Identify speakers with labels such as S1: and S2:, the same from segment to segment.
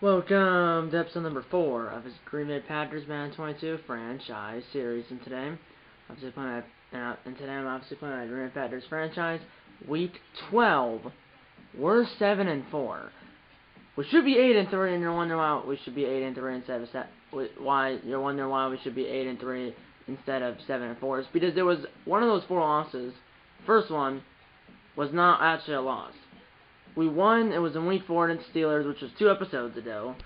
S1: Welcome to episode number 4 of his Green Bay Packers Madden 22 franchise series. And today, I'm obviously playing my Green Bay Packers franchise week 12. We're 7-4. We should be 8-3, and you're wondering why we should be 8-3 instead of you're wondering why we should be 8-3 instead of 7-4. It's because there was one of those 4 losses. First one was not actually a loss. We won. It was in week 4 against Steelers, which was 2 episodes ago.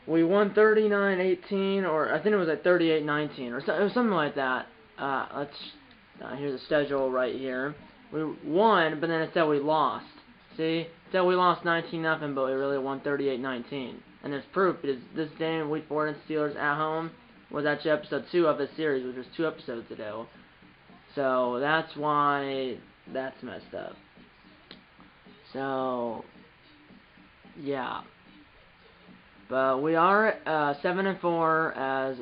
S1: We won 39-18, or I think it was at 38-19, or it was something like that. Here's the schedule right here. We won, but then it said we lost. See, it said we lost 19-0, but we really won 38-19. And there's proof because this game, week 4 against Steelers at home, was actually episode 2 of this series, which was 2 episodes ago. So that's why that's messed up. So, yeah. But we are 7-4, as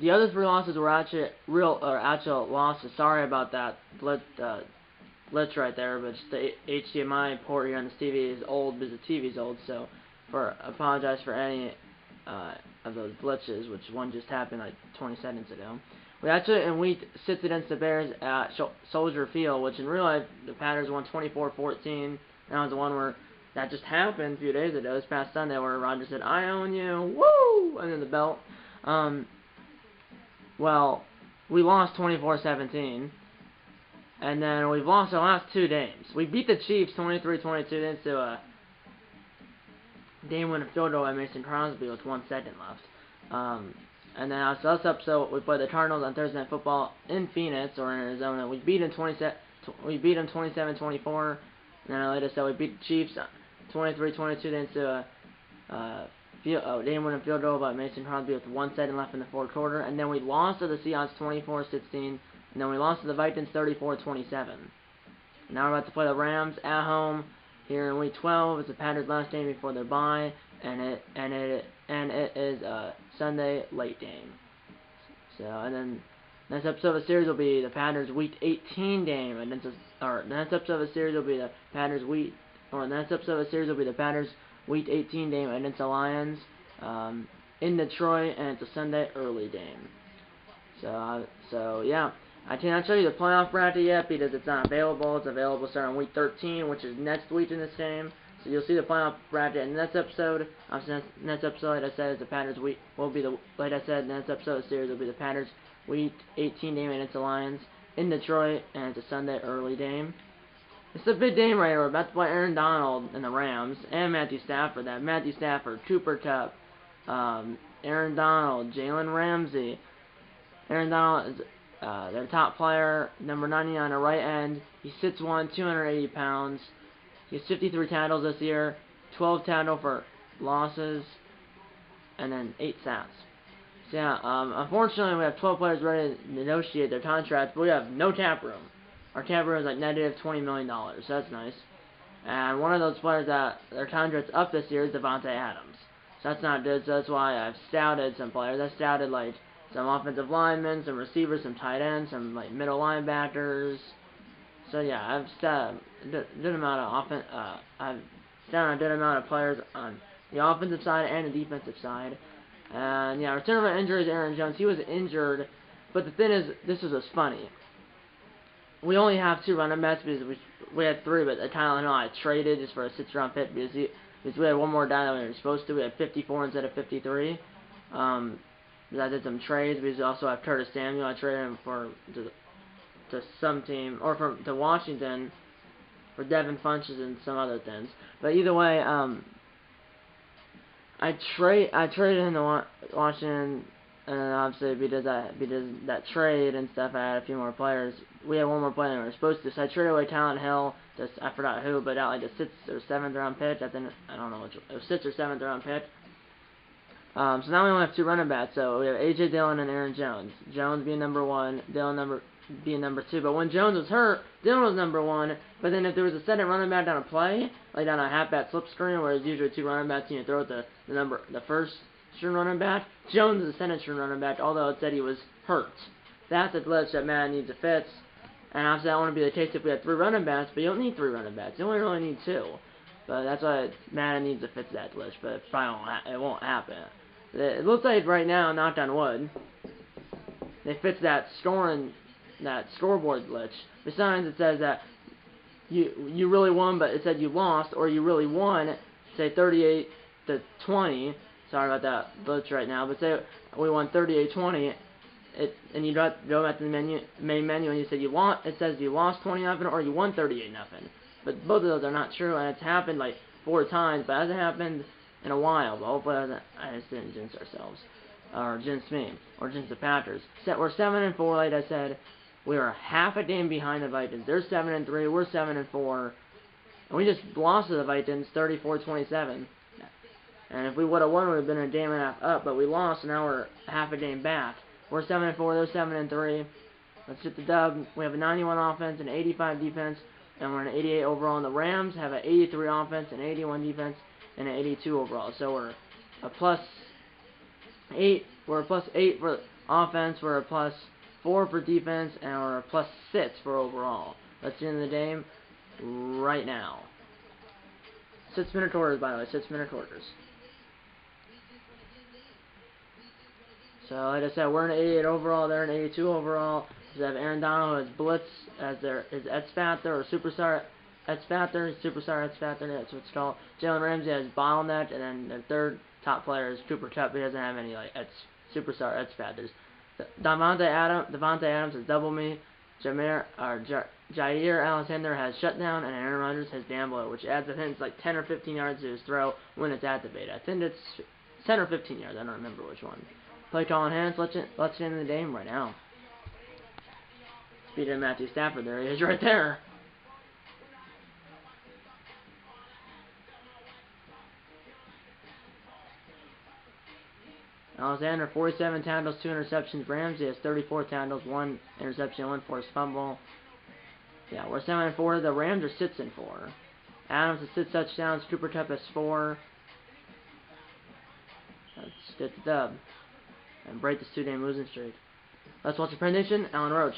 S1: the other 3 losses were actually actual losses. Sorry about that glitch right there, but the HDMI port here on this TV is old because the TV is old. So, apologize for any of those glitches, which one just happened like 20 seconds ago. We actually, in week 6 against the Bears at Soldier Field, which in real life the Packers won 24-14. That was the one where that just happened a few days ago, this past Sunday, where Rodgers said, "I own you, woo!" and then the belt. Well, we lost 24-17, and then we've lost our last 2 games. We beat the Chiefs 23-22 into a game-winning field goal by Mason Crosby with 1 second left. And then after this episode, we played the Cardinals on Thursday Night Football in Phoenix, or in Arizona. We beat them 27-24. And then later said we beat the Chiefs 23-22 into a game-winning field goal by Mason Crosby with 1 second left in the 4th quarter. And then we lost to the Seahawks 24-16. And then we lost to the Vikings 34-27. Now we're about to play the Rams at home here in week 12. It's the Packers' last game before their bye, and it is a Sunday late game. So, and then next episode of the series will be the Packers Week 18 game, and the next episode of the series will be the Packers Week 18 game against the Lions in Detroit, and it's a Sunday early game. So yeah, I cannot show you the playoff bracket yet because it's not available. It's available starting week 13, which is next week in this game. So you'll see the playoff bracket in the next episode. Next episode, like I said, is the Packers Week like I said, next episode of the series will be the Packers Week 18 game against the Lions in Detroit, and it's a Sunday early game. It's a big game right here. We're about to play Aaron Donald and the Rams, and Matthew Stafford. Matthew Stafford, Cooper Kupp, Aaron Donald, Jalen Ramsey. Aaron Donald is their top player, number 90 on the right end. He's 6'1", 280 pounds. He has 53 tackles this year, 12 tackle for losses, and then 8 sacks. So yeah, unfortunately we have 12 players ready to negotiate their contracts, but we have no cap room. Our cap room is like negative $20 million, so that's nice. And one of those players that their contract's up this year is Devontae Adams. So that's not good, so that's why I've scouted some players. I scouted like some offensive linemen, some receivers, some tight ends, some like middle linebackers. So yeah, I've scouted a good amount of players on the offensive side and the defensive side. And yeah, return from injury is Aaron Jones. He was injured, but the thing is, this was just funny. We only have 2 running backs because we had 3, but I traded just for a 6th-round pick because we had one more guy than we were supposed to. We had 54 instead of 53. I did some trades. We also have Curtis Samuel. I traded him to some team, or to Washington for Devin Funches and some other things. But either way, I traded him to Washington, and obviously because that trade and stuff, I had a few more players. We had one more player than we were supposed to, so I traded away Talon Hill. I forgot who, but out like a 6th or 7th round pick. I don't know which. It was 6th or 7th round pick. So now we only have 2 running backs. So we have A.J. Dillon and Aaron Jones. Jones being number 1, Dillon being number 2. But when Jones was hurt, Dillon was number 1. But then if there was a second running back on a play, like on a halfback slip screen, where there's usually 2 running backs and you throw it the first string running back, Jones is the second string running back, although it said he was hurt. That's a glitch that Madden needs to fix. And obviously that wouldn't be the case if we had 3 running backs, but you don't need 3 running backs. You only really need 2. But that's why Madden needs to fix that glitch, but it probably won't happen. It looks like right now, knocked on wood, they fixed that scoreboard glitch. Besides, it says that you really won, but it said you lost, or you really won, say 38-20. Sorry about that glitch right now, but say we won 38-20. And you go back to the main menu, and you say it says you lost 20-0 or you won 38-0. But both of those are not true, and it's happened like 4 times, but it hasn't happened in a while. But hopefully, I just didn't jinx ourselves, or jinx me, or jinx the Packers. We're 7-4, like I said. We are half a game behind the Vikings. They're 7-3. We're 7-4, and we just lost to the Vikings 34-27. And if we would have won, we would have been a game and a half up. But we lost, and now we're half a game back. We're 7-4, they're 7-3. Let's get the dub. We have a 91 offense and 85 defense, and we're an 88 overall. And the Rams have an 83 offense and 81 defense and an 82 overall. So we're a +8. We're a +8 for offense. We're a +4 for defense, and we're a +6 for overall. Let's get into the game right now. 6-minute quarters, by the way. 6-minute quarters. So, like I said, we're an 88 overall, they're an 82 overall. We have Aaron Donald as Blitz, as his X-Factor, or Superstar X-Factor, Superstar X-Factor, that's what it's called. Jalen Ramsey has Bottleneck, and then their third top player is Cooper Kupp. He doesn't have any, like, Superstar X-Factors. Devontae Adams has Double Me. Jair Alexander has Shutdown, and Aaron Rodgers has Damble, which adds, I think it's like 10 or 15 yards to his throw when it's activated. I think it's 10 or 15 yards, I don't remember which one. Play call in hands, let's get into the game right now. Speed of Matthew Stafford, there he is right there. Alexander, 47 tackles, 2 interceptions. Ramsey has 34 tackles, 1 interception, 1 forced fumble. Yeah, we're 7-4. The Rams are 6-4. Adams has 6 touchdowns. Cooper Kupp has 4. Let's get the dub and break this 2-game losing streak. Let's watch the prediction. Alan Roach.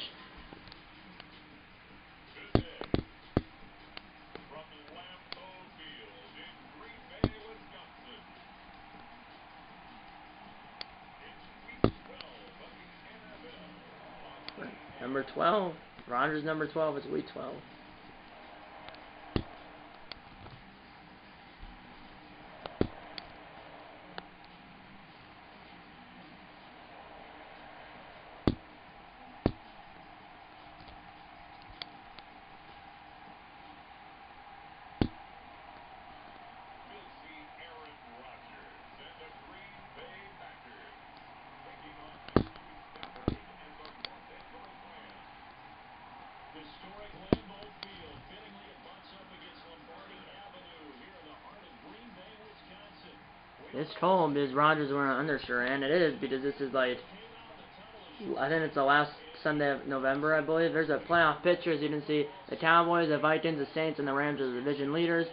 S1: Number 12. Rodgers number 12 is week 12. It's cold because Rodgers wearing an undershirt, and it is because this is like, I think it's the last Sunday of November, I believe. There's a playoff picture, as you can see. The Cowboys, the Vikings, the Saints, and the Rams are the division leaders.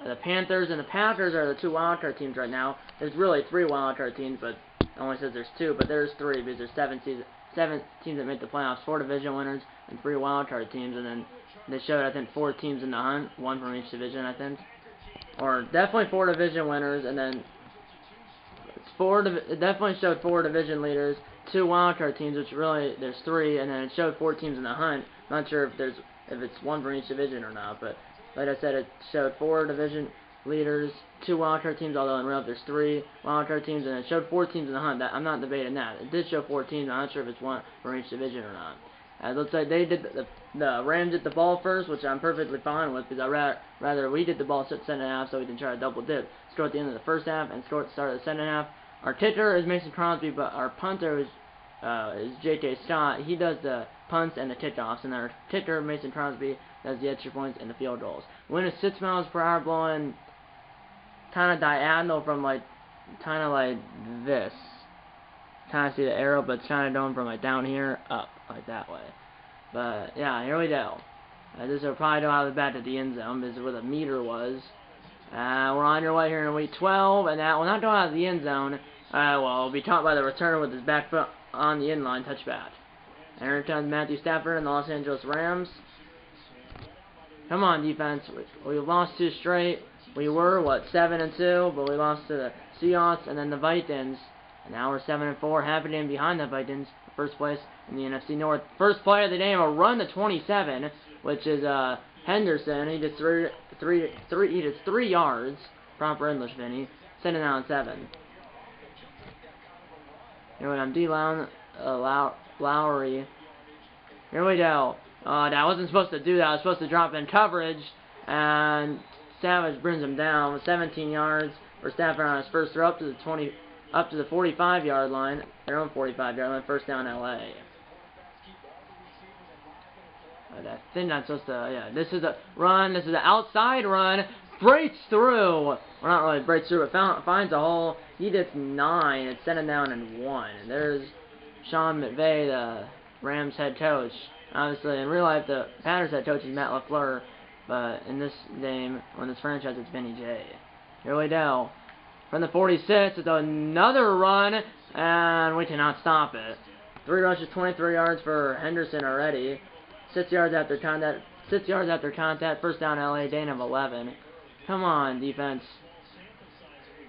S1: The Panthers and the Packers are the 2 wildcard teams right now. There's really 3 wildcard teams, but it only says there's 2, but there's 3 because there's 7 teams that make the playoffs, 4 division winners, and 3 wildcard teams, and then they showed, I think, 4 teams in the hunt, 1 from each division, I think. Or definitely 4 division winners, and then it definitely showed 4 division leaders, 2 wildcard teams, which really there's 3, and then it showed 4 teams in the hunt. Not sure if it's 1 from each division or not, but like I said, it showed 4 division leaders, 2 wildcard teams, although in real life there's 3 wildcard teams, and it showed 4 teams in the hunt. I'm not debating that. It did show 4 teams. I'm not sure if it's 1 from each division or not. It looks like they did the Rams did the ball first, which I'm perfectly fine with, because I'd rather we did the ball second half so we can try to double dip. Score at the end of the first half and score at the start of the second half. Our kicker is Mason Crosby, but our punter is J.K. Scott. He does the punts and the kickoffs, and our kicker, Mason Crosby, does the extra points and the field goals. Wind is 6 miles per hour, blowing kind of diagonal from kind of like this. Kind of see the arrow, but it's kind of going from like down here up, like that way. But yeah, here we go. This will probably go out of the back to the end zone. This is where the meter was. We're on your way here in week 12, and that will not go out of the end zone. Well, it'll be caught by the returner with his back foot on the end line, touchback. And here comes Matthew Stafford and the Los Angeles Rams. Come on, defense. We've lost 2 straight. We were, what, 7-2, but we lost to the Seahawks and then the Vikings. And now we're 7-4, happy to be behind the Vikings, first place in the NFC North. First play of the game, a run to 27, which is Henderson. He did he did 3 yards. Proper English, Vinny. Sending out 7. Here we go, D. Lowry. Here we go. I wasn't supposed to do that. I was supposed to drop in coverage, and Savage brings him down with 17 yards for Stafford on his first throw up to the 45-yard line, their own 45-yard line, first down LA. But I think that's supposed to, yeah, this is a run, this is an outside run, breaks through, well not really breaks through, but finds a hole, he gets 9, it's sent him down in 1, and there's Sean McVay, the Rams head coach. Obviously, in real life, the Packers head coach is Matt LaFleur, but in this game, or in this franchise, it's Benny J. Here we go. From the 46, it's another run, and we cannot stop it. 3 rushes, 23 yards for Henderson already. 6 yards after contact. 6 yards after contact. First down, LA. Gain of 11. Come on, defense.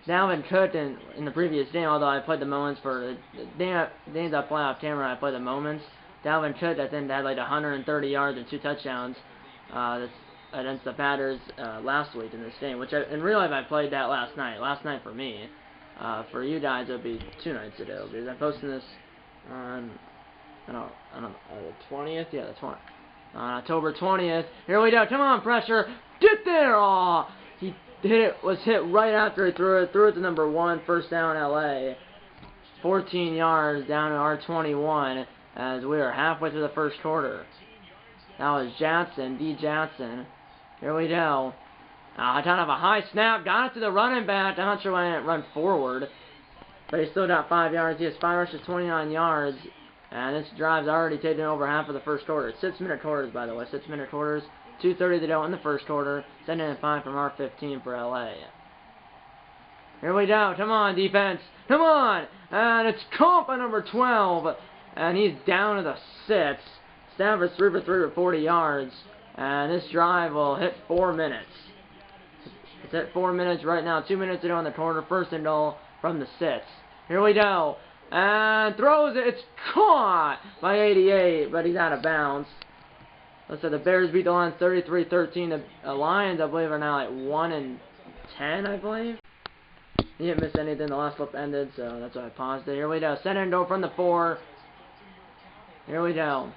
S1: Dalvin Cook in the previous game, although I played the moments for the games I play off camera, I played the moments. Dalvin Cook, I think, had like 130 yards and 2 touchdowns. That's against the Packers last week in this game, which in real life I played that last night. Last night for me. For you guys, it would be 2 nights ago, because I'm posting this on the 20th? Yeah, the 20th. On October 20th. Here we go. Come on, pressure. Get there! Aw! He was hit right after he threw it. Threw it to number 1, first down LA. 14 yards down to our 21 as we are halfway through the first quarter. That was Jackson, D. Jackson. Here we go. Kind of a high snap. Got it to the running back. I'm not sure why I didn't run forward. But he still got 5 yards. He has 5 rushes, 29 yards. And this drive's already taken over half of the first quarter. 6-minute quarters, by the way. 6-minute quarters. 2:30 to go in the first quarter. 7-5 from our 15 for LA. Here we go. Come on, defense. Come on. And it's Comp at number 12. And he's down to the 6. Stafford's 3 for 3 with 40 yards. And this drive will hit 4 minutes. It's at 4 minutes right now. 2 minutes to go in the quarter. First and goal from the 6. Here we go. And throws it. It's caught by 88, but he's out of bounds. Let's say the Bears beat the Lions 33-13. The Lions, I believe, are now like 1-10, I believe. He didn't miss anything. The last flip ended, so that's why I paused it. Here we go. Center and goal from the 4. Here we go.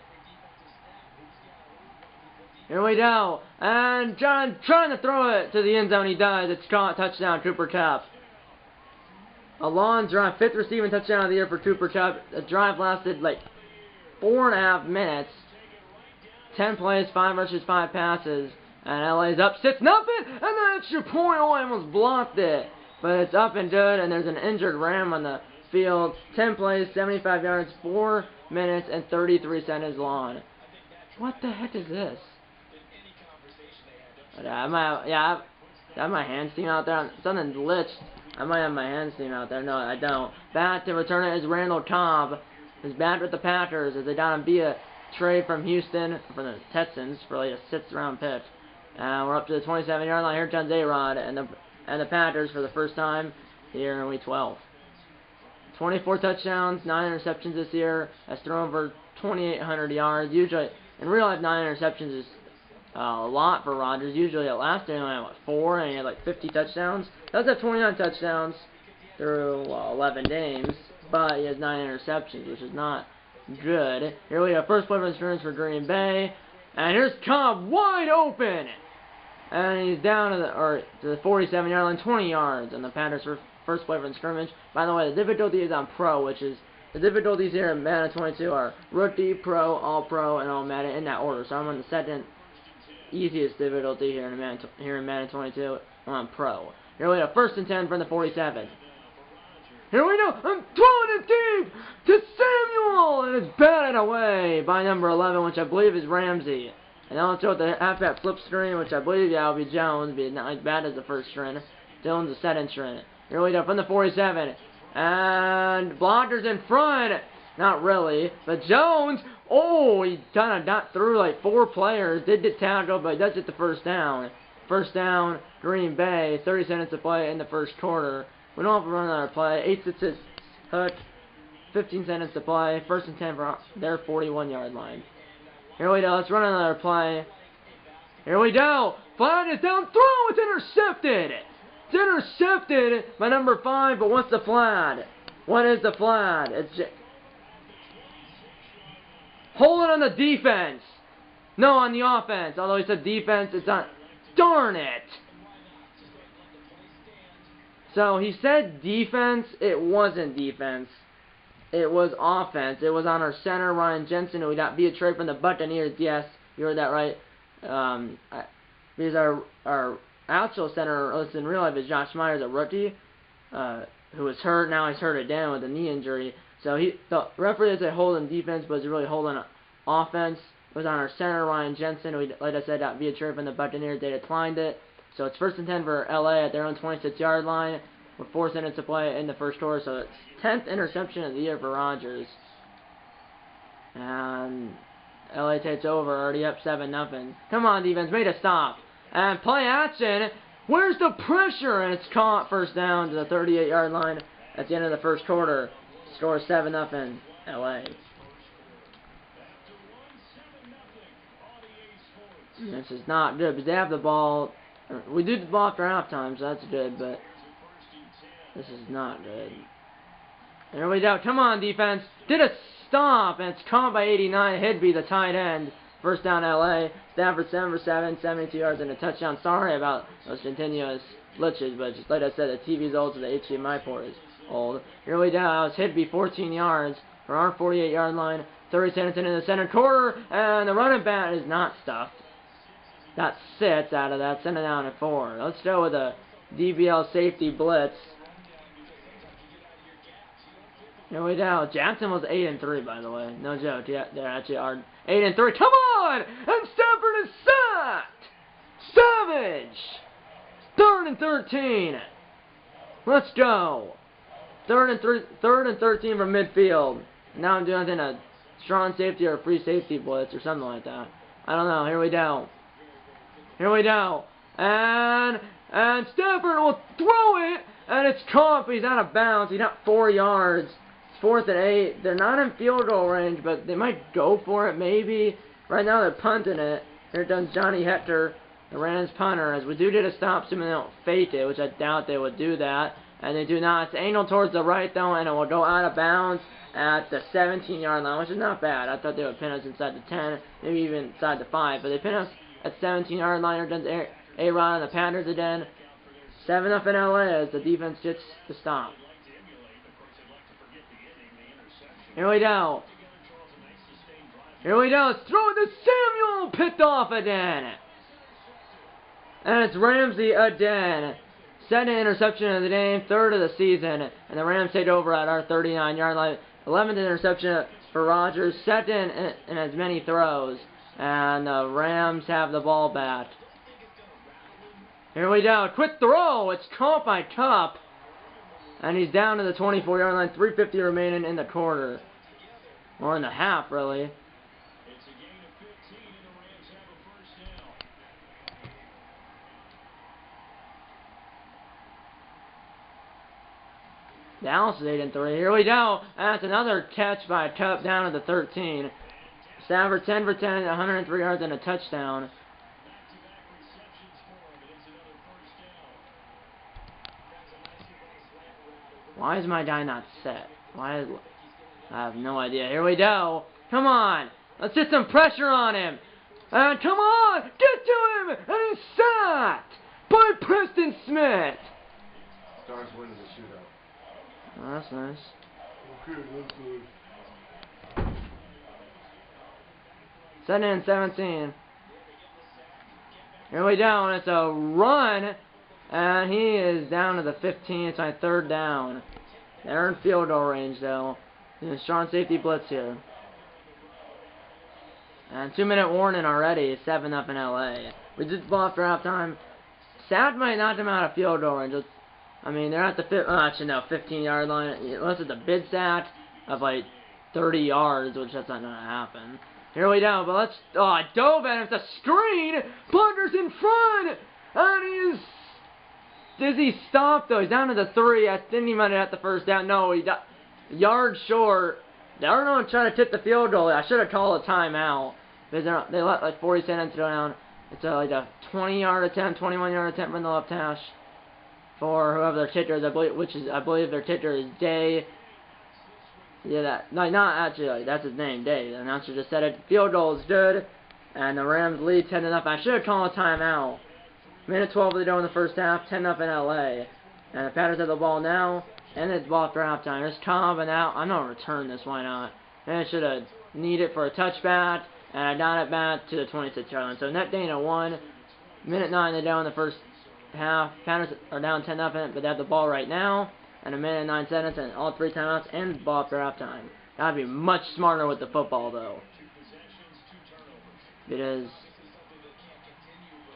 S1: Here we go. And John trying to throw it to the end zone. He does. It's caught. Touchdown, Cooper Kupp. A long drive. 5th receiving touchdown of the year for Cooper Kupp. The drive lasted like 4.5 minutes. 10 plays, 5 rushes, 5 passes. And LA's up 6-0. And the extra point. Oh, I almost blocked it. But it's up and good. And there's an injured Ram on the field. 10 plays, 75 yards, 4 minutes, and 33 seconds long. What the heck is this? I have my hands team out there. Something glitched. I might have my hands team out there. No, I don't. Back to return it is Randall Cobb. He's back with the Packers as they got him via trade from Houston, from the Texans, for like a 6th round pick. We're up to the 27-yard line. Here comes A-Rod and the Packers for the first time here in Week 12. 24 touchdowns, 9 interceptions this year. Has thrown over 2,800 yards. Usually, in real life, 9 interceptions is a lot for Rodgers. Usually, at last year, he only had, 4, and he had like 50 touchdowns. He does have 29 touchdowns through 11 games, but he has 9 interceptions, which is not good. Here we go. First play of scrimmage for Green Bay. And here's Cobb wide open. And he's down to the 47-yard line, 20 yards. And the Panthers for first play from scrimmage. By the way, the difficulty is on Pro, which is the difficulties here in Madden 22 are Rookie, Pro, All-Pro, and All Madden in that order. So I'm on the second easiest difficulty here in Madden 22. I'm on Pro. Here we go. 1st and 10 from the 47. Here we go. I'm throwing it deep to Samuel, and it's batted away by number 11, which I believe is Ramsey. And I'll throw it the halfback flip screen, which I believe will be Jones, be not as bad as the first string. Dylan's the 2nd string. Here we go from the 47, and blockers in front. Not really, but Jones. Oh, he kind of got through like 4 players. Did get tackled, but he does get the first down. first down, Green Bay, 30 seconds to play in the first quarter. We don't have to run another play. 8-6 hook, 15 seconds to play. First and 10 for their 41-yard line. Here we go. Let's run another play. Here we go. Flag is down. Throw. It's intercepted. It's intercepted by number 5. But what's the flag? What is the flag? It's just hold it on the defense. No, on the offense. Although he said defense, it's not. Darn it. So he said defense. It wasn't defense. It was offense. It was on our center, Ryan Jensen, who we got via trade from the Buccaneers. Yes, you heard that right. Because our actual center, in real life, is Josh Myers, a rookie, who was hurt. Now he's hurt again with a knee injury. So the referee said holding defense, but it's really holding offense. It was on our center, Ryan Jensen, who, like I said, got via trade from the Buccaneers. They declined it. So it's first and 10 for LA at their own 26-yard line with 4 seconds to play in the first quarter. So it's 10th interception of the year for Rodgers. And LA takes over, already up 7-0. Come on, defense, made a stop. And play action. Where's the pressure? And it's caught, first down to the 38-yard line at the end of the first quarter. Score 7-0, LA. This is not good because they have the ball. We do the ball after halftime, so that's good, but this is not good. Here we go. Come on, defense. Did a stop, and it's caught by 89. Hidby, the tight end. First down, LA. Stafford 7 for 7, 72 yards and a touchdown. Sorry about those continuous glitches, but just like I said, the TV's old, so the HDMI port is old. Here we go. It's Hidby, 14 yards for our 48-yard line. 30 seconds into the center quarter, and the running back is not stuffed. Got 6 out of that. Send it down to 4. Let's go with a DBL safety blitz. Here we go. Jackson was 8-3, by the way. No joke. Yeah, they actually are 8-3. Come on! And Stafford is sacked! Savage! 3rd and 13. Let's go. 3rd and 13 from midfield. Now I'm doing a strong safety or a free safety blitz or something like that. I don't know. Here we go. Here we go. And Stafford will throw it, and it's caught, but he's out of bounds. He's not 4 yards. It's 4th and 8. They're not in field goal range, but they might go for it, maybe. Right now they're punting it. Here comes Johnny Hector, the Rams punter, as we do get a stop, assuming they don't fake it, which I doubt they would do that. And they do not. It's angled towards the right, though, and it will go out of bounds at the 17-yard line, which is not bad. I thought they would pin us inside the 10, maybe even inside the 5, but they pin us at 17-yard line. Here comes A-Rod and the Panthers again. 7-0 in LA as the defense gets the stop. Here we go. Here we go. Let's throw it to Samuel. Picked off again. And it's Ramsey again. 2nd interception of the game, 3rd of the season. And the Rams take over at our 39-yard line. 11th interception for Rodgers. 2nd in as many throws. And the Rams have the ball back. Here we go. Quick throw. It's caught by Cup. And he's down to the 24-yard line. 3:50 remaining in the quarter. Or in the half, really. Dallas is 8-3. Here we go. That's another catch by Cup down to the 13. Stafford 10 for 10, 103 yards and a touchdown. Why is my guy not set? I have no idea. Here we go. Come on. Let's get some pressure on him. And come on. Get to him. And he's sacked by Preston Smith.
S2: Stars winning the shootout.
S1: Oh, that's nice.
S2: Okay, that's good.
S1: 2nd and 17. Here we go, and it's a run, and he is down to the 15. It's my 3rd down. They're in field goal range, though. There's a strong safety blitz here. And 2-minute warning already. 7-0 in LA. We did the ball after halftime. Sad might knock them out of field goal range. I mean, they're at the 15-yard line. Unless it's a bid sack of like 30 yards, which that's not going to happen. Here we go, but let's... Oh, I dove at him. It's a screen. Bunker's in front. And does he stop though? He's down to the 3. I didn't even at the first down. No, he got yard short. They're not trying to tip the field goal. I should have called a timeout. Because they let like 40 seconds go down. It's like a 20-yard attempt, 21-yard attempt from the left hash for whoever their kicker is. I believe their kicker is Day. Yeah, not actually. That's his name, Day. The announcer just said it. Field goal is good, and the Rams lead 10-0. I should have called a timeout. Minute 12 to go in the first half, 10-0 in LA. And the Packers have the ball now, and it's ball after halftime. There's Cobb, and now I'm gonna return this. Why not? And I should have needed it for a touchback, and I got it back to the 26-yard line. So net gain of 1. Minute 9 to go in the first half. Packers are down 10-0, but they have the ball right now. And a minute and 9 seconds, and all 3 timeouts, and the ball after halftime. Gotta be much smarter with the football, though. Because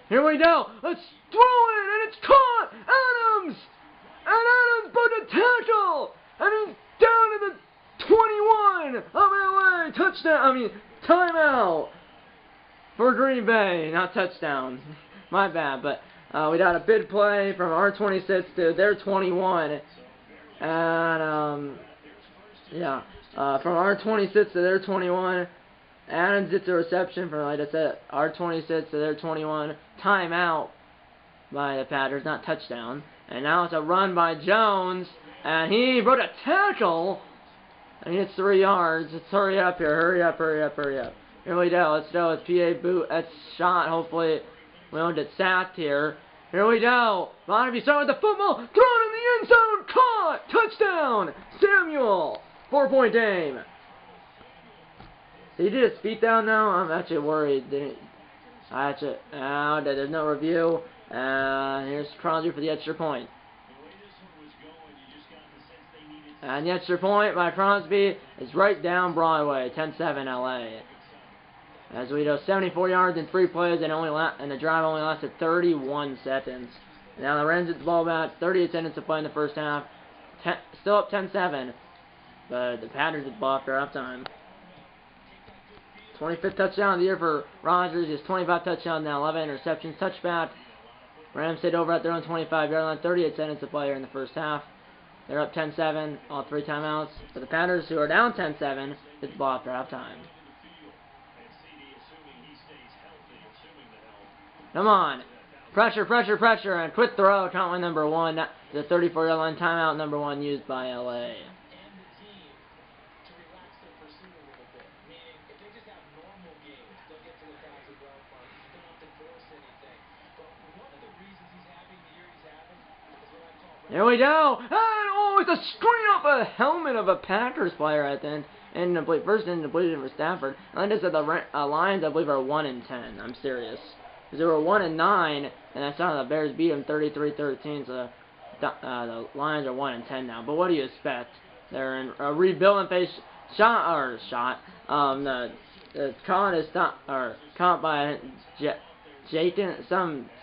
S1: here we go. Let's throw it, and it's caught. Adams, and Adams broke a tackle, and he's down to the 21 of LA. Touchdown. Timeout for Green Bay, not touchdown. My bad, but we got a bid play from our 26 to their 21. And, from our 26 to their 21, Adams gets a reception from, like I said, our 26 to their 21. Timeout by the Packers, not touchdown. And now it's a run by Jones, and he broke a tackle, and he gets 3 yards. Let's hurry up here, hurry up. Here we go, let's go, it's PA boot, that's shot, hopefully we don't get sacked here. Here we go. Bonnevie starting with the football. Thrown in the end zone. Caught. Touchdown. Samuel. 4-point game. Did he do his feet down now? I'm actually worried. There's no review. Here's Crosby for the extra point. And the extra point by Crosby is right down Broadway. 10-7 LA. As we go, 74 yards in 3 plays, and the drive only lasted 31 seconds. Now the Rams get the ball back, 38 seconds to play in the first half. Still up 10-7, but the Packers get the ball after halftime. 25th touchdown of the year for Rodgers. His 25 touchdowns, now 11 interceptions. Touchback. Rams stayed over at their own 25-yard line, 38 seconds to play here in the first half. They're up 10-7, all 3 timeouts. For the Packers, who are down 10-7, get the ball after halftime. Come on. Pressure, and quick throw. Count line number 1. The 34-yard line timeout number 1 used by LA. Here we go. And it's a screen off a helmet of a Packers player at the end. Incomplete. First incompletion for Stafford. And like I said, the Lions, I believe, are 1-10. I'm serious. Because they were 1-9, and I saw the Bears beat them 33-13, so the Lions are 1-10 now. But what do you expect? They're in a rebuilding phase. The caught is caught by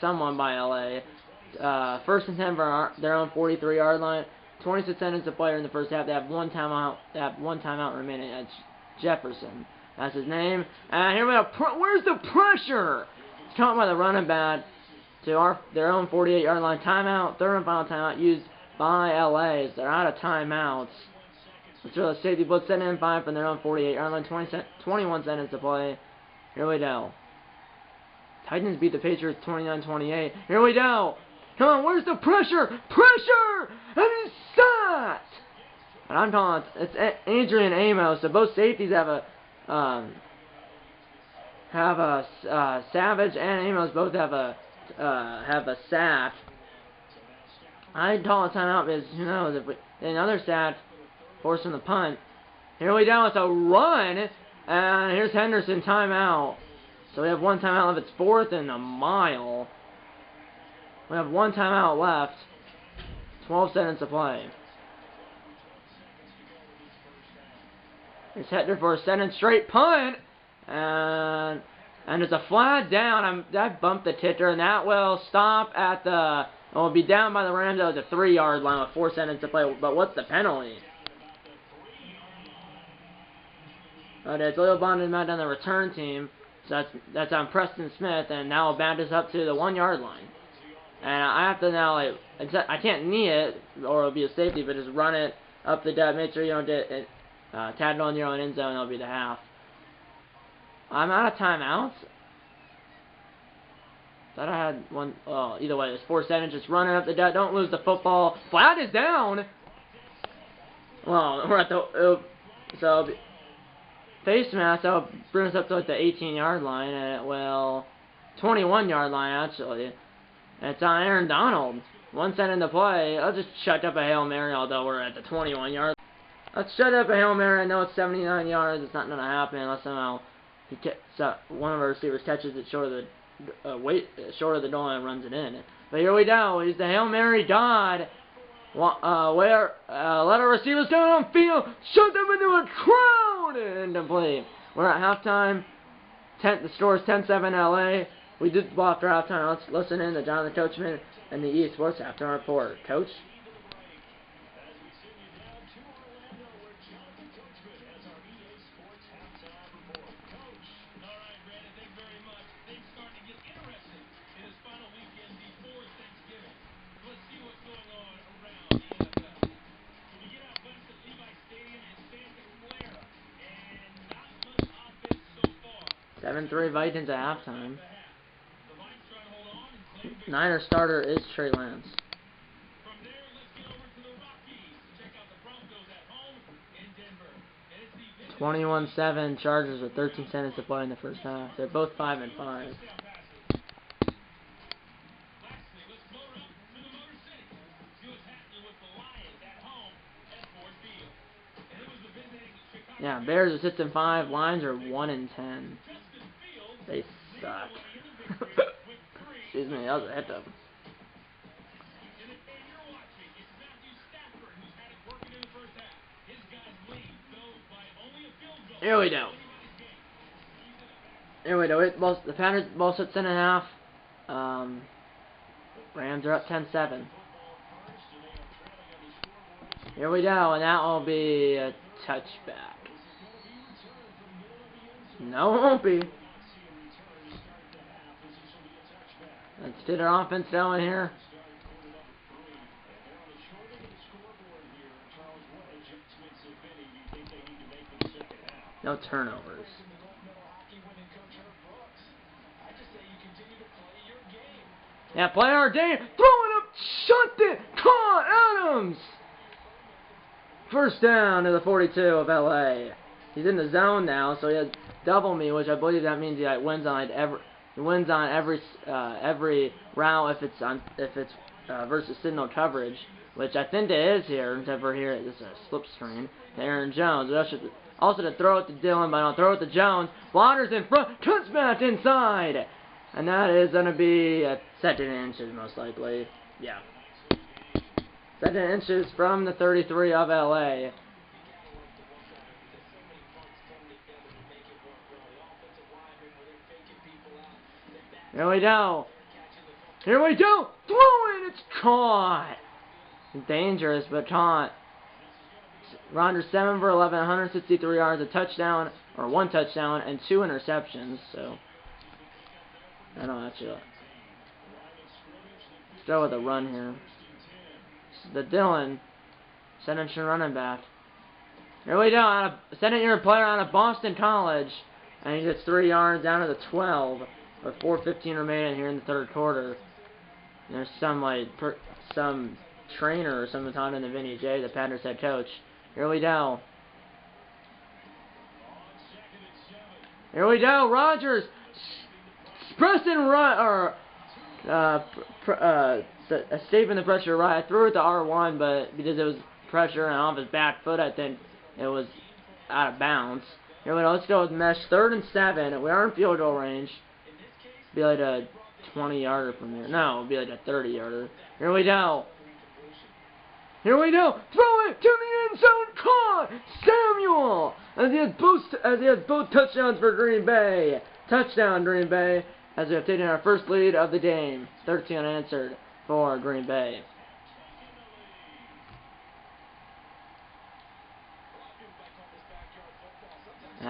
S1: someone by LA. First and 10 for their own 43-yard line. 26 seconds to play in the first half. They have one timeout remaining. That's Jefferson. That's his name. And here we go. Where's the pressure? Caught by the running back to their own 48-yard line. Timeout, third and final timeout used by LA. They're out of timeouts. Let's throw the safety blitz, 7 and 5 from their own 48-yard line. 21 seconds to play. Here we go. Titans beat the Patriots 29-28. Here we go. Come on, where's the pressure? Pressure! And it's sacked! And I'm calling it's Adrian Amos. So both safeties have Savage and Amos both have a sack. I'd call a timeout because who knows if another sack forcing the punt. Here we go. It's a run, and here's Henderson timeout. So we have one timeout left. It's 4th and a mile. We have one timeout left. 12 seconds to play. Here's Hector for a 7th straight punt. And it's a flag down. I bumped the kicker, and that will stop at the... It will be down by the Rams. That was a 3-yard line with 4 seconds to play. But what's the penalty? Okay, it's Leo Bond and Matt on the return team. So that's on Preston Smith, and now will bat us up to the 1-yard line. And I have to now, like, I can't knee it, or it'll be a safety, but just run it up the depth, make sure you don't get it, tagged on your own end zone, it'll be the half. I'm out of timeouts. Thought I had one. Oh, either way, it's 4 seconds. Just running up the depth. Don't lose the football. Flag is down. Well, we're at the so face mask. That'll bring us up to like the 18-yard line, and it will 21-yard line actually. And it's on Aaron Donald. 1 second to play. I'll just chuck up a Hail Mary, although we're at the 21-yard. Let's shut up a Hail Mary. I know it's 79 yards. It's not gonna happen unless somehow one of our receivers catches it short of the short of the goal and runs it in. But here we go. He's the Hail Mary God. Let our receivers go on field. Shut them into a crowd. Incomplete. We're at halftime. The score is 10-7 LA. We did block for halftime. Let's listen in to Jonathan Coachman and the EA Sports halftime report. Coach? Seven 3 Vikings at halftime. Niners starter is Trey Lance. 21-7 Chargers with 13 seconds to play in the first half. They're both 5-5. Yeah, Bears are 6-5. Lions are 1-10. They suck. Excuse me, that was a hit them. Here we go. Here we go. The Panthers both at 10.5. Rams are up 10-7. Here we go, and that will be a touchback. No, it won't be. Let's get our offense going here. No turnovers. Yeah, play our game. Throw it up. Shut it. Caught Adams. First down to the 42 of LA. He's in the zone now, so he has double me, which I believe that means he wins on every route if it's versus signal coverage, which I think it is here. Except for here, this is a slip screen. Aaron Jones. Also to throw it to Dillon, but I'll throw it to Jones. Waters in front, cuts back inside, and that is going to be a 2nd inches most likely. Yeah, 2nd inches from the 33 of LA. Here we go. Here we go. Throw it. It's caught. Dangerous, but caught. Rodgers 7 for 11, 163 yards, a touchdown, or 1 touchdown, and 2 interceptions. So, I don't actually. Let's go with a run here. The Dillon, 7th running back. Here we go. 2nd-year player out of Boston College, and he gets 3 yards down to the 12. With 4:15 remaining here in the 3rd quarter. There's some trainer or something talking to Vinny J, the Panthers head coach. Here we go. Here we go. Rodgers, pressing right escaping the pressure right. I threw it to R1, but because it was pressure and off his back foot, I think it was out of bounds. Here we go. Let's go with mesh. 3rd and 7. We are in field goal range. Be like a 20-yarder from here. No, it'll be like a 30-yarder. Here we go. Here we go. Throw it to the end zone. Caught Samuel as he has both touchdowns for Green Bay. Touchdown Green Bay as we have taken our first lead of the game. 13 unanswered for Green Bay.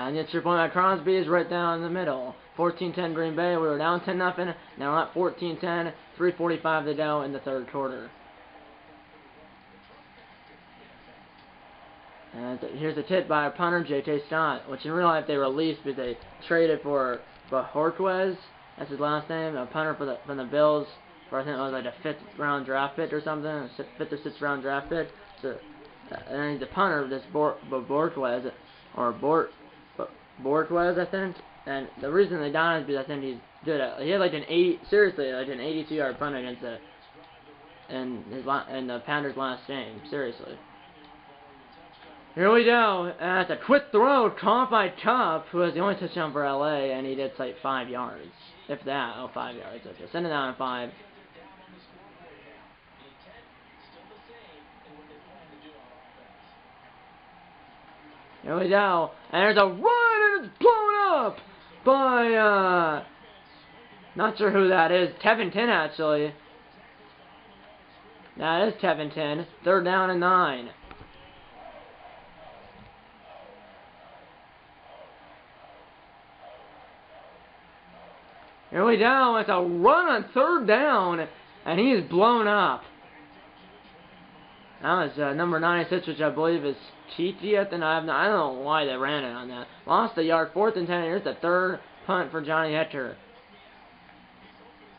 S1: And the extra point by Crosby is right down in the middle. 14-10 Green Bay. We were down 10-0. Now we're at 14-10. 3:45 to go in the third quarter. And here's a tip by our punter, J.T. Stott, which in real life they released because they traded for Bajorquez. That's his last name, a punter from the Bills, for I think it was like a 5th round draft pick or something, a 5th or 6th round draft pick. So, and he's a punter, this Bajorquez, or Borquez, I think. And the reason they got him is because I think he's good at. He had like an 82-yard punt against the in the Panthers' last game. Seriously. Here we go. And it's a quick throw caught by Tup, who has the only touchdown for LA, and he did like 5 yards, if that. Oh, 5 yards. Okay, send it down at 5. Here we go. And there's a run, and it's blown up by, not sure who that is. Tevin 10, actually. That is Tevin 10. 3rd down and 9. Here we go. It's a run on 3rd down, and he is blown up. That was number 96, which I believe is Chichi. I don't know why they ran it on that. Lost a yard. 4th and 10. Here's the 3rd punt for Johnny Hetter.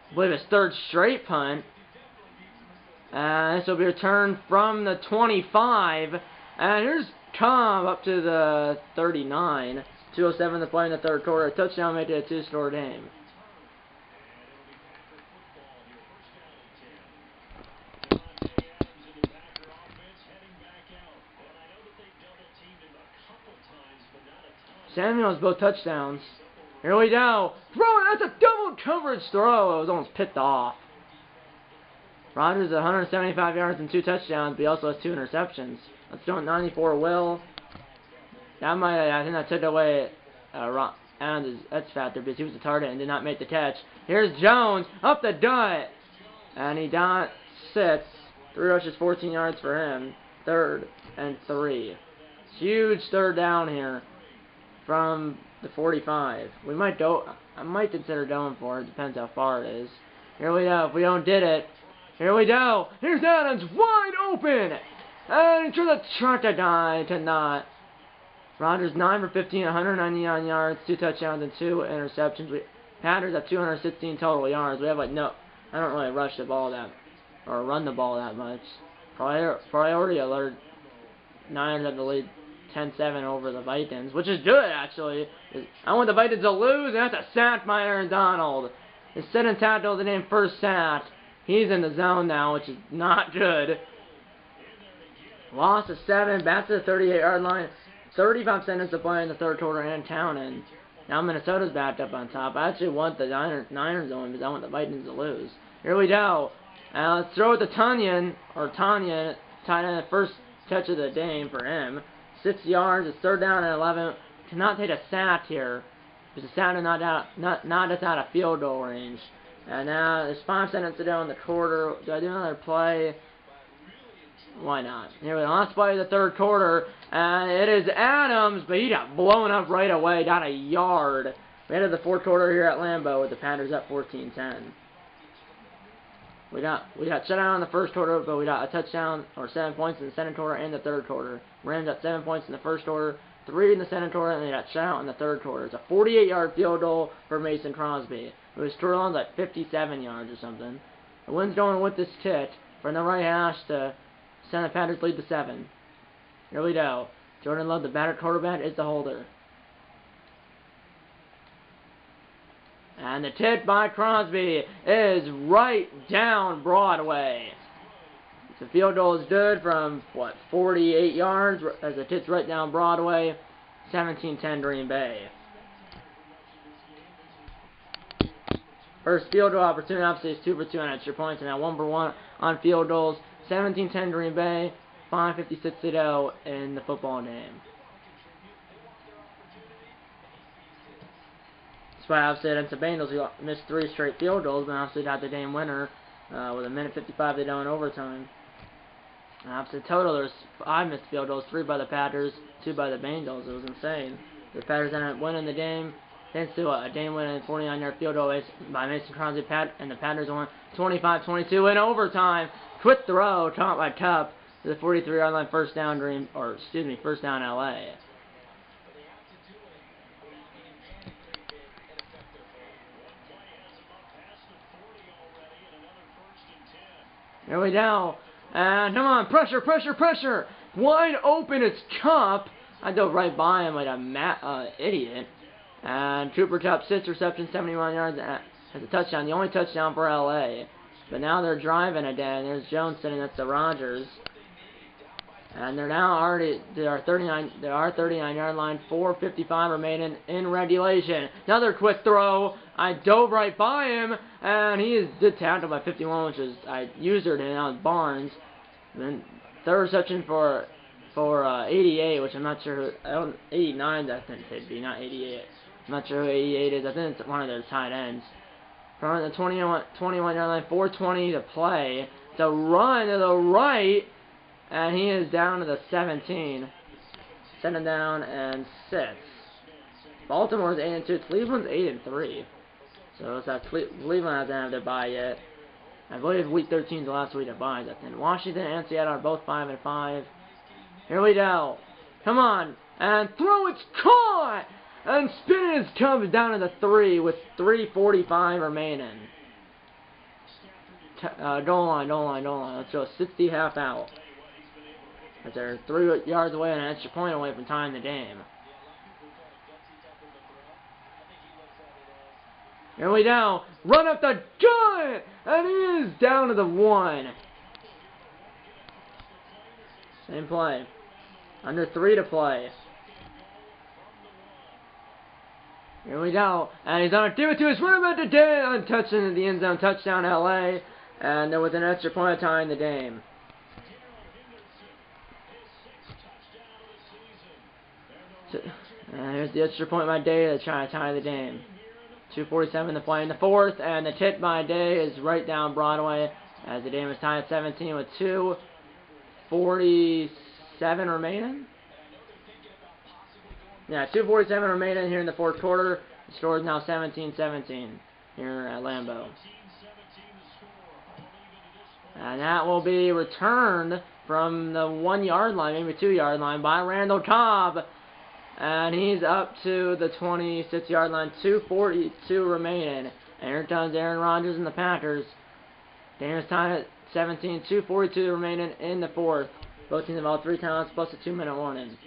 S1: I believe it's 3rd straight punt. This will be returned from the 25. And here's Tom up to the 39. 2:07 to play in the third quarter. A touchdown made it a 2-score game. Samuel's both touchdowns. Here we go. Throw it. That's a double coverage throw. It was almost picked off. Rodgers 175 yards and 2 touchdowns, but he also has 2 interceptions. Let's throw it 94 Will. That might, I think that took away and his X factor because he was the target and did not make the catch. Here's Jones up the gut, and he got 6. 3 rushes, 14 yards for him. 3rd and 3. Huge 3rd down here from the 45. We might go. I might consider going for it. Depends how far it is. Here we go. If we don't did it, here we go. Here's Adams wide open, and to the truck to die to not. Rodgers 9 for 15, 199 yards, 2 touchdowns and 2 interceptions. Panthers have 216 total yards. We have like no. I don't really rush the ball that or run the ball that much. Priority alert. Niners have the lead 10-7 over the Vikings, which is good, actually. I want the Vikings to lose, and that's a sack by Aaron Donald. His second tackle, the name first sack. He's in the zone now, which is not good. Loss of 7, back to the 38-yard line. 35 seconds to play in the third quarter and counting. Now Minnesota's backed up on top. I actually want the Niners to win because I want the Vikings to lose. Here we go. Let's throw it to Tanya, tight end, first catch of the game for him. 6 yards, it's 3rd down and 11. Cannot take a sack here, because the sack is not just out of field goal range. And now there's 5 seconds to go in the quarter. Do I do another play? Why not? Here we go. Last play of the third quarter, and it is Adams, but he got blown up right away. Got a yard. We ended the fourth quarter here at Lambeau with the Panthers up 14-10. We got shut out in the first quarter, but we got a touchdown or 7 points in the second quarter and the third quarter. Rams got 7 points in the first quarter, 3 in the second quarter, and they got shut out in the third quarter. It's a 48-yard field goal for Mason Crosby. It was Turlon's like 57 yards or something. The wind's going with this kick from the right hash to send the Panthers lead to 7. Here we go. Jordan Love, the battered quarterback, is the holder. And the tip by Crosby is right down Broadway. The field goal is good from, 48 yards, as the tip's right down Broadway. 17-10 Green Bay. First field goal opportunity, obviously, is 2 for 2 on extra points, and now 1 for 1 on field goals. 17-10 Green Bay, 5:56 to go in the football game. Despite obviously against the Bengals, who missed 3 straight field goals, but obviously got the game winner with 1:55 to go in overtime. And obviously total, there's 5 missed field goals, 3 by the Packers, 2 by the Bengals. It was insane. The Packers ended up winning the game thanks to a game-winning 49-yard field goal by Mason Crosby, and the Packers won 25-22 in overtime. Quick throw caught by Cup to the 43-yard line, first down LA. Here we go. And come on, pressure, pressure, pressure. Wide open, it's Cup. I dove right by him like a idiot. And Cooper Kupp, 6 receptions, 71 yards, has a touchdown. The only touchdown for LA. But now they're driving again. There's Jones sitting next to Rodgers. And they're now already, they are 39-yard line, 4:55 remaining in regulation. Another quick throw. I dove right by him, and he is tackled by 51, which is User, and now it's Barnes. And then third reception for 88, which I'm not sure who, 89 I think it'd be, not 88. I'm not sure who 88 is. I think it's one of their tight ends. From the 21-yard line, 4:20 to play. It's a run to the right. And he is down to the 17. 7 down and 6. Baltimore's 8-2. Cleveland's 8-3. So it's that Cleveland hasn't had their bye yet. I believe Week 13 is the last week of byes. I think Washington and Seattle are both 5-5. Here we go. Come on. And throw, it's caught! And Spinach comes down to the 3 with 3:45 remaining. Goal line. Let's go 60 half out. As they're 3 yards away and an extra point away from tying the game. Here we go. Run up the gut! And he is down to the 1. Same play. Under 3 to play. Here we go. And he's going to give it to his running back today. Untouched into the end zone. Touchdown LA. And they're with an extra point of tying the game. Here's the extra point by Day to try to tie the game. 2:47 to play in the fourth, and the tip by Day is right down Broadway as the game is tied at 17 with 2:47 remaining. Yeah, 2:47 remaining here in the fourth quarter. The score is now 17-17 here at Lambeau. And that will be returned from the 1-yard line, maybe 2-yard line, by Randall Cobb. And he's up to the 26-yard line, 2:42 remaining. And here comes Aaron Rodgers and the Packers. Game is tied at 17, 2:42 remaining in the fourth. Both teams have all 3 timeouts plus a 2-minute warning.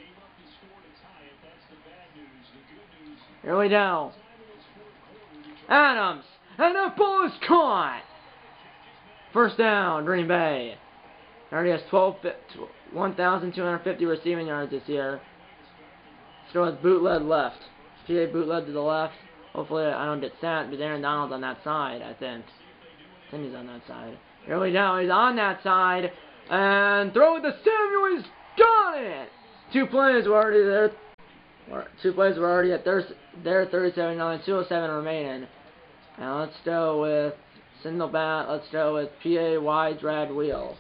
S1: Here we go. Adams. And the ball is caught. First down, Green Bay. Already has 1,250 receiving yards this year. Still has bootleg left. PA bootleg to the left. Hopefully I don't get sacked, but Aaron Donald's on that side, I think. I think he's on that side. Here we go. He's on that side. And throw it to Samuel. He's got it! 2 plays were already there. 2 plays were already at their 37-yard, 2:07 remaining. Now let's go with single bat. Let's go with PA wide drag wheel.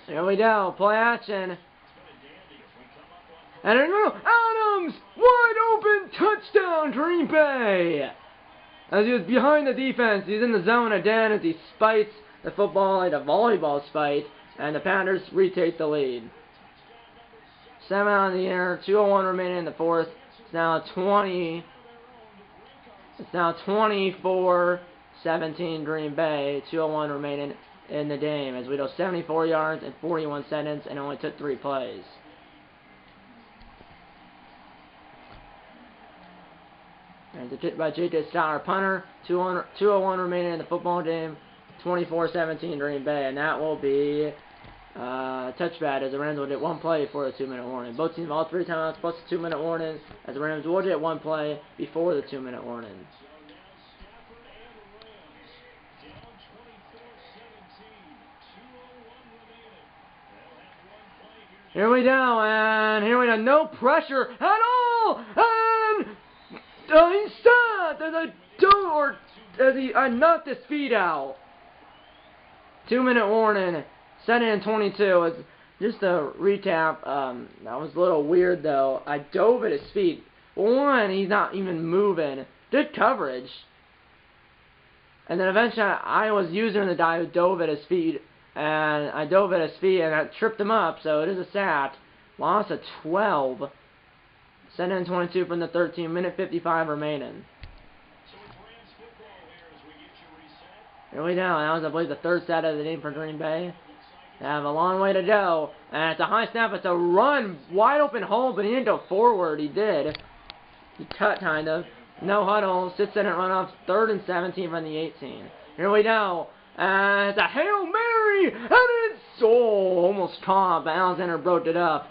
S1: Here we go. Play action. And Adams! Wide open touchdown, Green Bay! As he was behind the defense, he's in the zone again as he spites the football like a volleyball spite, and the Panthers retake the lead. 7 on the air, 2:01 remaining in the fourth. It's now 24-17 Green Bay, 2:01 remaining in the game, as we go 74 yards in 41 seconds and only took 3 plays. And the kick by J.K. Scott, our punter. 2:01 remaining in the football game. 24-17 Green Bay, and that will be touchback as the Rams will get 1 play for the 2-minute warning. Both teams all 3 timeouts plus the 2-minute warning, as the Rams will get 1 play before the 2-minute warning. Here we go, and here we go. No pressure at all, and he stopped as I don't, as he knocked his feet out. 2-minute warning. 2nd and 22 as just to recap, that was a little weird though. I dove at his feet. One, he's not even moving. Good coverage. And then eventually I was using the guy who dove at his feet. And I dove at his feet and I tripped him up. So it is a sack. Loss of 12. Send in 22 from the 13. Minute 55 remaining. Here we go. That was, I believe, the third set of the game for Green Bay. They have a long way to go. And it's a high snap. It's a run. Wide open hole, but he didn't go forward. He did. He cut, kind of. No huddle. Sits in and run off. 3rd and 17 from the 18. Here we go. And it's a Hail Mary. And it's almost caught. But Alexander broke it up.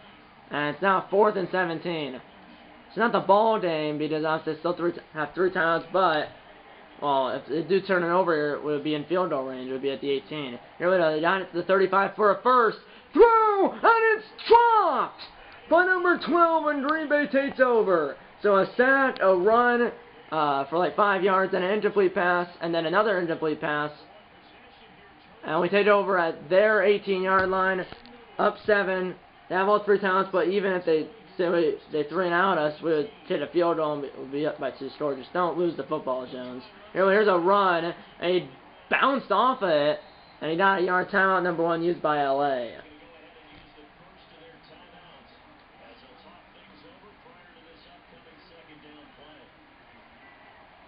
S1: And it's now 4th and 17. It's not the ball game because obviously they still have 3 timeouts, but well, if they do turn it over, it would be in field goal range. It would be at the 18. Here we go. They got it to the 35 for a first. Throw! And it's dropped by number 12 and Green Bay takes over. So a sack, a run for like 5 yards, and an incomplete pass, and then another incomplete pass. And we take over at their 18-yard line, up 7. They have all 3 timeouts, but even if they 3 and out us, we would hit a field goal and we'd be up by 2 scores. Just don't lose the football, Jones. Here's a run, and he bounced off of it, and he got a yard timeout number 1 used by LA.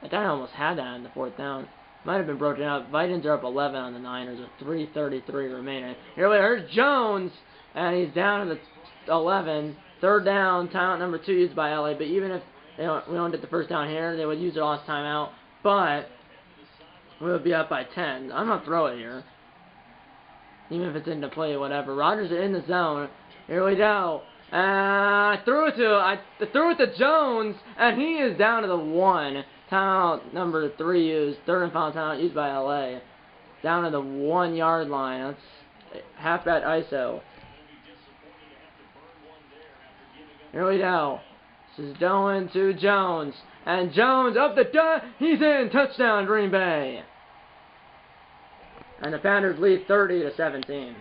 S1: I thought I almost had that in the 4th down. Might have been broken up. Vikings are up 11 on the Niners with 3:33 remaining. Here's Jones, and he's down to the 11. 3rd down, timeout number 2 used by LA. But even if we don't get the first down here, they would use their last timeout. But we would be up by 10. I'm gonna throw it here, even if it's into play, whatever. Rodgers is in the zone. Here we go. I threw it to Jones, and he is down to the 1. Timeout number 3 used. 3rd and final timeout used by LA. Down to the 1-yard line. That's halfback ISO. Here we go. This is going to Jones. And Jones up the gut. He's in. Touchdown, Green Bay. And the Panthers lead 30-17.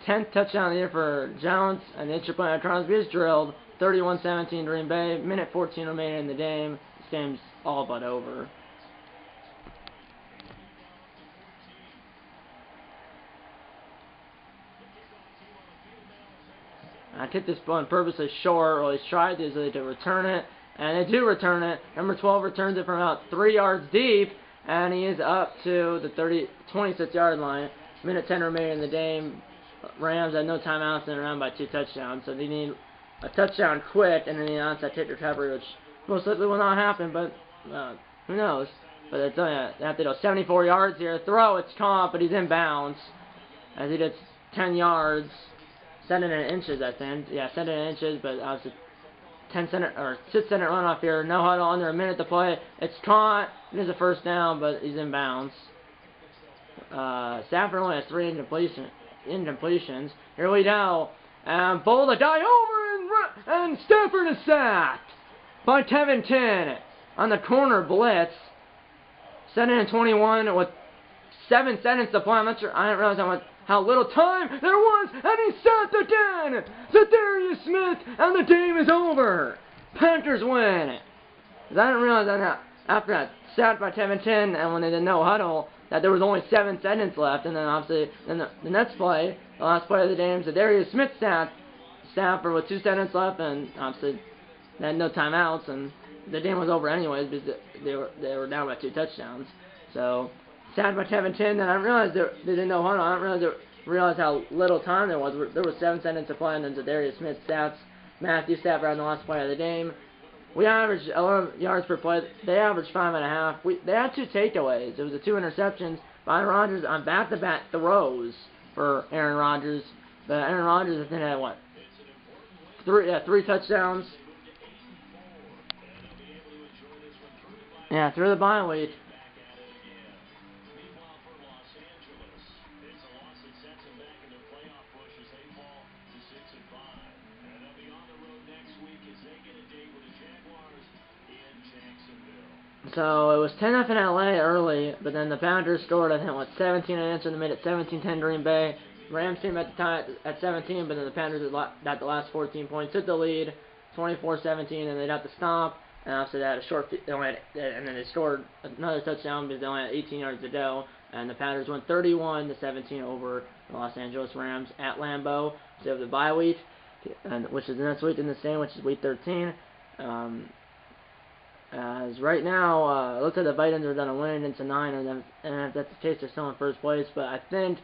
S1: 10th touchdown of the year for Jones. And the extra point on Crosby is drilled. 31-17 Green Bay. Minute 14 remaining in the game. This game's all but over. I kicked this one purposely short, or at least tried to return it, and they do return it. Number 12 returns it from about 3 yards deep, and he is up to the 26-yard line. Minute 10 remaining in the game. Rams had no timeouts and around by 2 touchdowns, so they need a touchdown quick, and then the onside kick recovery, which most likely will not happen, but who knows. But it's, they have to go 74 yards here. Throw, it's caught, but he's in bounds, as he gets 10 yards. Set it in inches, I think. Yeah, set it in inches, but obviously 6-second runoff here. No huddle, under a minute to play. It's caught. It is a first down, but he's in bounds. Stafford only has 3 incompletions. Here we go. And bowl the guy over, and Stafford is sacked by Kevin Tin on the corner blitz. Set in 21 with 7 seconds to play. I'm not sure. I didn't realize how little time there was, and he sacked again! Zadarius Smith, and the game is over! Panthers win! I didn't realize that after that sacked by Kevin Tin, and when they did no huddle, that there was only 7 seconds left, and then obviously, the next play, the last play of the game, Zadarius Smith sacked Stafford with 2 seconds left, and obviously, they had no timeouts, and the game was over anyways, because they were down by 2 touchdowns. So, sacked by Kevin Tin, and I realized they didn't know huddle. I didn't realize how little time there was. There was 7 seconds to play, and then Zadarius Smith sacks Matthew Stafford on the last play of the game. We averaged 11 yards per play. They averaged 5.5. They had 2 takeaways. It was the 2 interceptions by Rodgers on back-to-back throws for Aaron Rodgers. But Aaron Rodgers, I think, had what? 3 touchdowns. Yeah, through the bye week. So it was 10-0 in LA early, but then the Pounders scored, I think, 17 unanswered, and made it 17-10 Green Bay. Rams came at the time at 17, but then the Pounders got the last 14 points, took the lead, 24-17, and they'd have to stop. And after that, and then they scored another touchdown because they only had 18 yards to go. And the Pounders won 31-17 over the Los Angeles Rams at Lambeau. So they have the bye week, which is the next week in the same, which is week 13. As right now, it looks like the Vikings are going to win into 9, and if that's the case, they're still in first place. But I think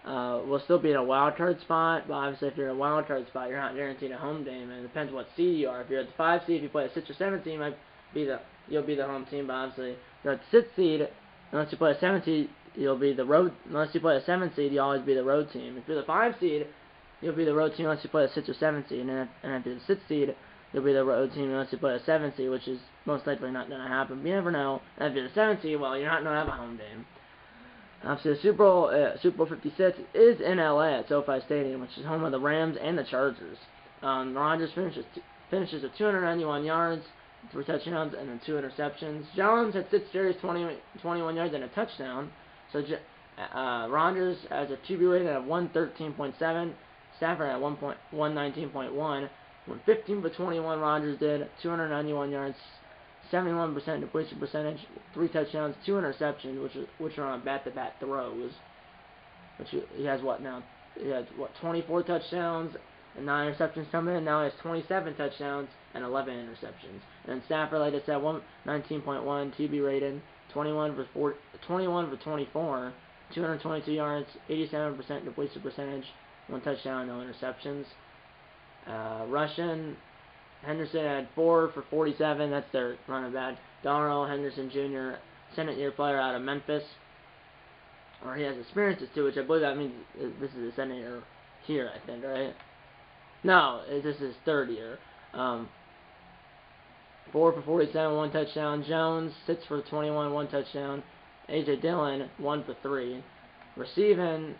S1: we'll still be in a wild card spot. But obviously, if you're in a wild card spot, you're not guaranteed a home game, and it depends what seed you are. If you're at the 5 seed, if you play a 6 or 7 seed, you'll be the home team. But obviously, if you're at the 6 seed, unless you play a 7 seed, you'll be the road. Unless you play a 7 seed, you'll always be the road team. If you're the 5 seed, you'll be the road team unless you play a 6 or 7 seed, and if you're the 6 seed, you'll be the road team unless you play a 7 seed, which is most likely not going to happen. But you never know. And if you're the 7 seed, well, you're not going to have a home game. So the Super Bowl 56 is in LA at SoFi Stadium, which is home of the Rams and the Chargers. Rodgers finishes with 291 yards, 3 touchdowns, and then 2 interceptions. Jones had 6 carries, 21 yards, and a touchdown. So Rodgers has a QB rating of 113.7. Stafford at 119.1. Went 15 for 21, Rodgers did, 291 yards, 71% completion percentage, 3 touchdowns, 2 interceptions, which are on back-to-back throws. Which he has what now? He has 24 touchdowns and 9 interceptions coming in. Now he has 27 touchdowns and 11 interceptions. And Stafford, like I said, 119.1 QB rating, 21 for 24, 222 yards, 87% completion percentage, 1 touchdown, no interceptions. Russian, Henderson had 4 for 47. That's their running back. Darrell Henderson Jr., second year player out of Memphis. Or he has experiences too, which I believe that means this is his second year here, I think, right? No, this is his 3rd year. 4 for 47, 1 touchdown. Jones, 6 for 21, 1 touchdown. A.J. Dillon, 1 for 3. Receiving,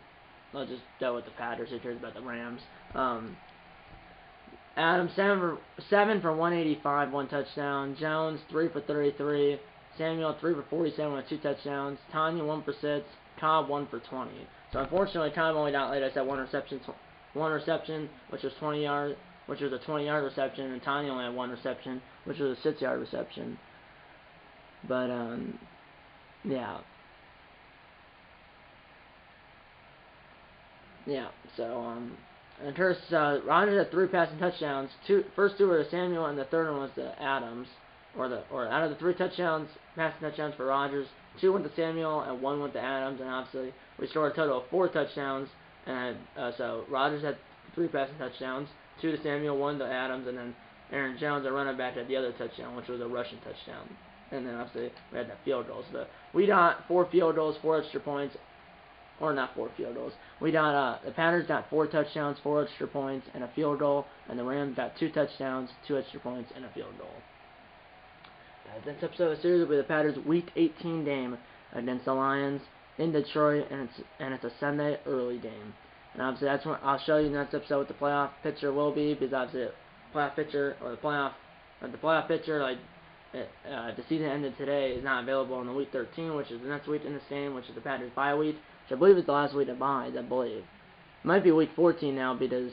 S1: I'll just go with the Packers. Who cares about the Rams? Adams, 7 for 185, 1 touchdown. Jones, 3 for 33. Samuel, 3 for 47 with 2 touchdowns. Tanya, 1 for 6. Cobb, 1 for 20. So unfortunately, Cobb only got, like I said, one reception, which was 20 yards, which was a 20-yard reception, and Tanya only had 1 reception, which was a 6-yard reception. But yeah. So and first, Rodgers had 3 passing touchdowns. First 2 were to Samuel, and the third one was to Adams. Or out of the 3 passing touchdowns for Rodgers, 2 went to Samuel and 1 went to Adams. And obviously, we scored a total of 4 touchdowns. And so Rodgers had 3 passing touchdowns, 2 to Samuel, 1 to Adams, and then Aaron Jones, our running back, had the other touchdown, which was a rushing touchdown. And then obviously we had that field goals. But we got 4 field goals, 4 extra points. Or not 4 field goals. We got the Packers got 4 touchdowns, 4 extra points, and a field goal, and the Rams got 2 touchdowns, 2 extra points, and a field goal. This episode of the series will be the Packers' Week 18 game against the Lions in Detroit, and it's a Sunday early game. And obviously that's when I'll show you in the next episode what the playoff picture will be, because obviously the playoff picture, like the season ended today, is not available in the Week 13, which is the next week in this game, which is the Packers' bye week. Which I believe is the last week of buys, I believe. It might be week 14 now because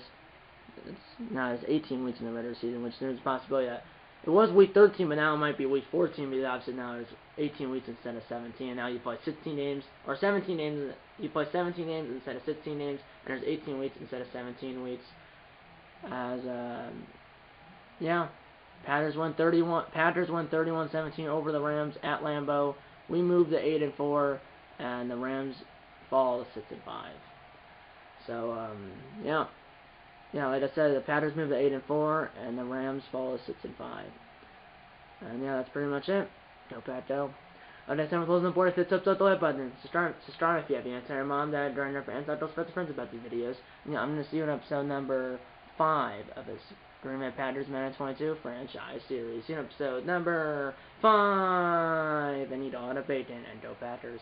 S1: it's 18 weeks in the regular season, which there's a possibility that it was week 13, but now it might be week 14 because obviously now there's 18 weeks instead of 17. And now you play 16 games, or 17 games, you play 17 games instead of 16 games, and there's 18 weeks instead of 17 weeks. Packers won 31-17 over the Rams at Lambeau. We moved to 8-4, and the Rams fall to 6-5. So like I said, the Packers move to 8-4, and the Rams fall to 6-5. And that's pretty much it. Go Pat Go. Next time we're closing the board, hit the like button. Subscribe if you have any. Tell your mom, dad, grandmother, friends, don't spread to friends about these videos. I'm gonna see you in episode number 5 of this Green Bay Packers Madden 22 franchise series. See you in episode number 5. And eat all the bacon and go Packers.